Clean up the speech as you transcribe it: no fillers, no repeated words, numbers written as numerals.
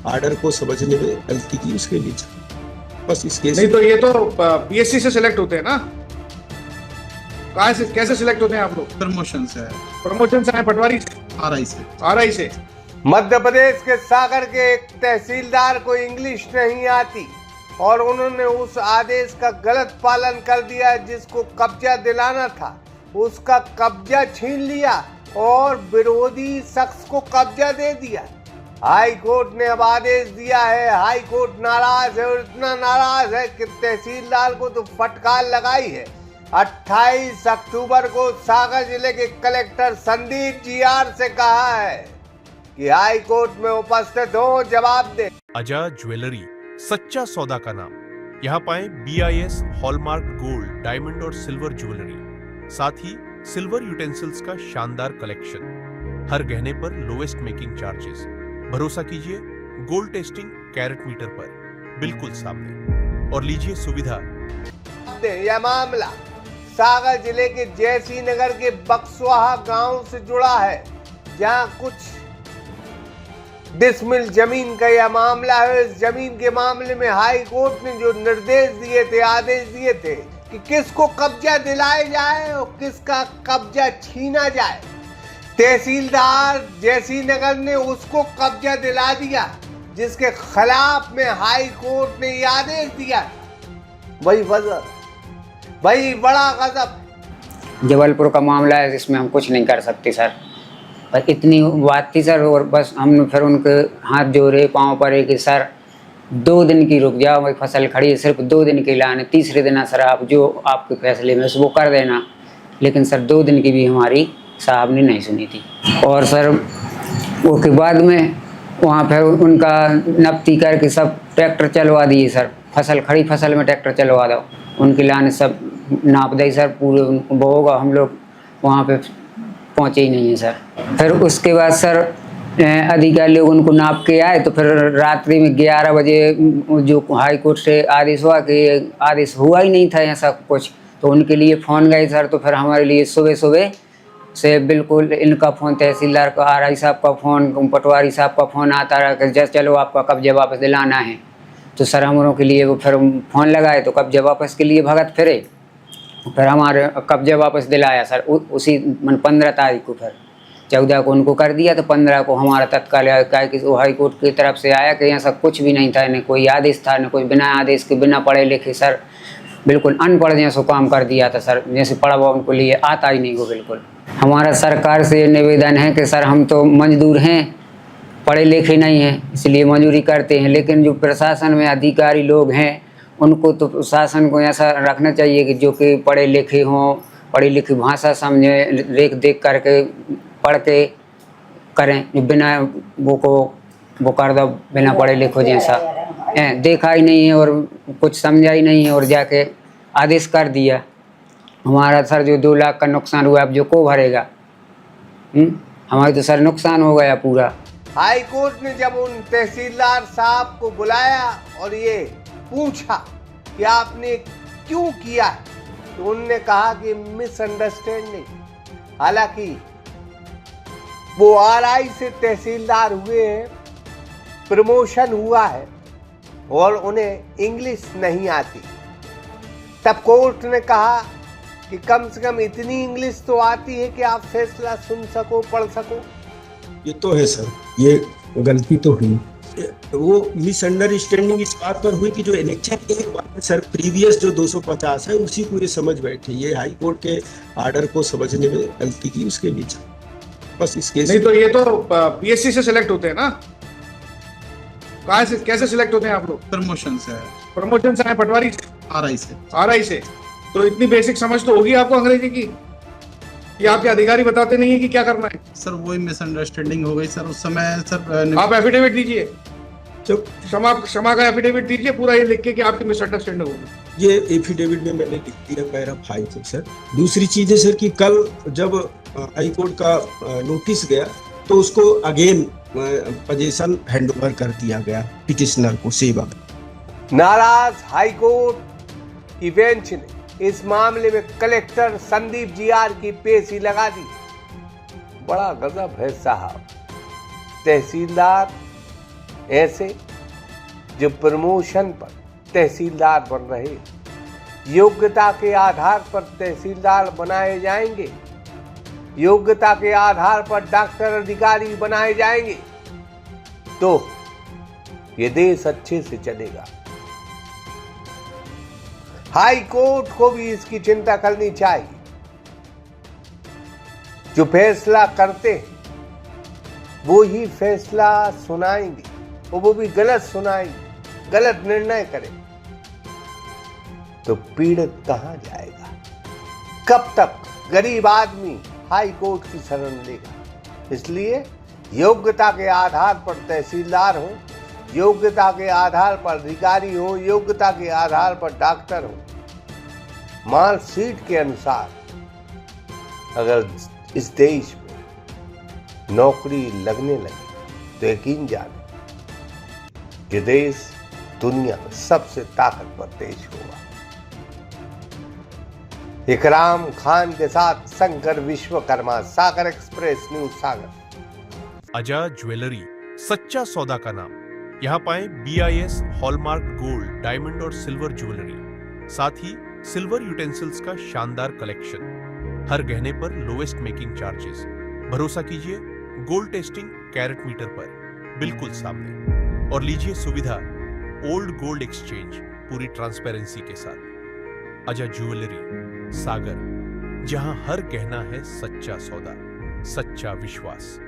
Order को समझने में गलती की, उसके लिए बस इस केस नहीं तो ये तो पीएससी से सिलेक्ट होते हैं ना, कहाँ से कैसे सिलेक्ट होते हैं आप लोग? प्रमोशन से है। प्रमोशन से है, पटवारी से, आरआई से। मध्य प्रदेश के सागर के एक तहसीलदार को इंग्लिश नहीं आती और उन्होंने उस आदेश का गलत पालन कर दिया जिसको कब्जा दिलाना था, उसका कब्जा छीन लिया और विरोधी शख्स को कब्जा दे दिया। हाई कोर्ट ने अब आदेश दिया है। हाई कोर्ट नाराज है और इतना नाराज है कि तहसीलदार को तो फटकार लगाई है। 28 अक्टूबर को सागर जिले के कलेक्टर संदीप जीआर से कहा है कि हाई कोर्ट में उपस्थित हो, जवाब दे। अजा ज्वेलरी, सच्चा सौदा का नाम। यहाँ पाएं BIS हॉलमार्क गोल्ड, डायमंड और सिल्वर ज्वेलरी, साथ ही सिल्वर यूटेंसिल्स का शानदार कलेक्शन। हर गहने पर लोएस्ट मेकिंग चार्जेस। भरोसा कीजिए गोल्ड टेस्टिंग कैरेट मीटर पर, बिल्कुल सामने, और लीजिए सुविधा। यह मामला सागर जिले के जयसी नगर के बक्सवाहा गांव से जुड़ा है, जहां कुछ डिसमिल जमीन का यह मामला है। इस जमीन के मामले में हाई कोर्ट ने जो निर्देश दिए थे, आदेश दिए थे कि किसको कब्जा दिलाया जाए और किसका कब्जा छीना जाए, तहसीलदार जयसी नगर ने उसको कब्जा दिला दिया जिसके खिलाफ में हाई कोर्ट ने यह आदेश दिया। वही वजह, वही बड़ा गजब। जबलपुर का मामला है, जिसमें हम कुछ नहीं कर सकते सर। पर इतनी बात थी सर, और बस हमने फिर उनके हाथ जोड़े, पाँव पड़े कि सर 2 दिन की रुक जाओ, वही फसल खड़ी है, सिर्फ 2 दिन की लाने, तीसरे दिन सर आप जो आपके फैसले में वो कर देना। लेकिन सर 2 दिन की भी हमारी साहब ने नहीं सुनी थी। और सर वो के बाद में वहाँ पर उनका नपती करके सब ट्रैक्टर चलवा दिए सर, फसल खड़ी फसल में ट्रैक्टर चलवा दो, उनकी लाने सब नाप दी सर, पूरे वो होगा। हम लोग वहाँ पे पहुँचे ही नहीं है सर। फिर उसके बाद सर अधिकारी लोग उनको नाप के आए, तो फिर रात्रि में 11 बजे जो हाई कोर्ट से आदेश हुआ कि आदेश हुआ ही नहीं था ऐसा कुछ, तो उनके लिए फ़ोन गए सर। तो फिर हमारे लिए सुबह सुबह से बिल्कुल इनका फ़ोन, तहसीलदार का, आरआई साहब का फ़ोन, पटवारी साहब का फ़ोन आता रहा कि जस्ट चलो आपका कब्जा वापस दिलाना है। तो सर हम लोगों के लिए वो फिर फ़ोन लगाए, तो कब्जा वापस के लिए भगत फिरे, फिर हमारे कब्जा वापस दिलाया सर। उसी 15 तारीख को, फिर 14 को उनको कर दिया, तो 15 को हमारा तत्काल कि वो हाई कोर्ट की तरफ से आया कि ऐसा कुछ भी नहीं था, न कोई आदेश था, न कोई बिना आदेश के, बिना पढ़े लिखे सर, बिल्कुल अनपढ़ जैसा काम कर दिया था सर, जैसे पढ़ा हुआ उनको लिए आता ही नहीं हो। बिल्कुल हमारा सरकार से निवेदन है कि सर हम तो मजदूर हैं, पढ़े लिखे नहीं हैं, इसलिए मजदूरी करते हैं, लेकिन जो प्रशासन में अधिकारी लोग हैं उनको तो प्रशासन को ऐसा रखना चाहिए कि जो कि पढ़े लिखे हों, पढ़ी लिखी भाषा समझें, देख करके पढ़ के करें, बिना वो कर दो बिना पढ़े लिखो जैसा देखा ही नहीं है और कुछ समझा ही नहीं है और जाके आदेश कर दिया। हमारा सर जो 2 लाख का नुकसान हुआ, अब जो को भरेगा? हमारे तो सर नुकसान हो गया पूरा। हाई कोर्ट ने जब उन तहसीलदार साहब को बुलाया और ये पूछा कि आपने क्यों किया, तो उन्होंने कहा कि मिसअंडरस्टैंडिंग। हालांकि वो आरआई से तहसीलदार हुए हैं, प्रमोशन हुआ है और उन्हें इंग्लिश नहीं आती। तब कोर्ट ने कहा कि कम से कम इतनी इंग्लिश तो आती है कि आप फैसला सुन सको, पढ़ सको। ये तो है सर, ये गलती तो हुई। वो मिसअंडरस्टैंडिंग इस बात पर हुई कि जो इलेक्शन एक बार सर प्रीवियस जो 250 है उसी को ये समझ बैठे, ये हाई कोर्ट के आर्डर को समझने में गलती की, उसके लिए बस इस केस। नहीं तो ये तो पीएससी से सिलेक्ट होते हैं ना, कहाँ से कैसे सिलेक्ट होते हैं आप लोग? प्रमोशन से है। प्रमोशन से है, पटवारी से, आरआई से। तो इतनी बेसिक समझ तो होगी आपको अंग्रेजी की, ये आपके अधिकारी बताते नहीं है कि क्या करना है? सर वही मिसअंडरस्टैंडिंग हो गई सर उस समय सर। आप एफिडेविट दीजिए, क्षमा का एफिडेविट दीजिए, पूरा ये लिख के कि आपकी मिसअंडरस्टैंडिंग होगी। ये एफिडेविट में मैंने लिख दिया पैरा 5 सर। दूसरी चीज है सर कि कल जब हाई कोर्ट का नोटिस गया तो उसको अगेन पोजीशन हैंडओवर कर दिया गया पिटिशनर को, सेवक। नाराज हाई कोर्ट की बेंच ने इस मामले में कलेक्टर संदीप जीआर की पेशी लगा दी। बड़ा गजब है साहब, तहसीलदार ऐसे जो प्रमोशन पर तहसीलदार बन रहे, योग्यता के आधार पर तहसीलदार बनाए जाएंगे, योग्यता के आधार पर डॉक्टर अधिकारी बनाए जाएंगे, तो ये देश अच्छे से चलेगा। हाई कोर्ट को भी इसकी चिंता करनी चाहिए। जो फैसला करते हैं वो ही फैसला सुनाएंगे, और वो भी गलत सुनाएंगे, गलत निर्णय करें, तो पीड़ित कहां जाएगा? कब तक गरीब आदमी हाई कोर्ट की शरण लेगा? इसलिए योग्यता के आधार पर तहसीलदार हो, योग्यता के आधार पर अधिकारी हो, योग्यता के आधार पर डॉक्टर हो, मार्कशीट के अनुसार अगर इस देश में नौकरी लगने लगी तो यकीन जाने कि देश दुनिया में सबसे ताकतवर देश होगा। इकराम खान के साथ शंकर विश्वकर्मा, सागर एक्सप्रेस न्यूज सागर। अजा ज्वेलरी, सच्चा सौदा का नाम। यहाँ पाएं BIS हॉलमार्क गोल्ड, डायमंड और सिल्वर ज्वेलरी, साथ ही सिल्वर यूटेंसिल्स का शानदार कलेक्शन। हर गहने पर लोएस्ट मेकिंग चार्जेस। भरोसा कीजिए गोल्ड टेस्टिंग कैरेट मीटर पर बिल्कुल सामने, और लीजिए सुविधा ओल्ड गोल्ड एक्सचेंज पूरी ट्रांसपेरेंसी के साथ। अजा ज्वेलरी, सागर, जहां हर गहना है सच्चा सौदा, सच्चा विश्वास।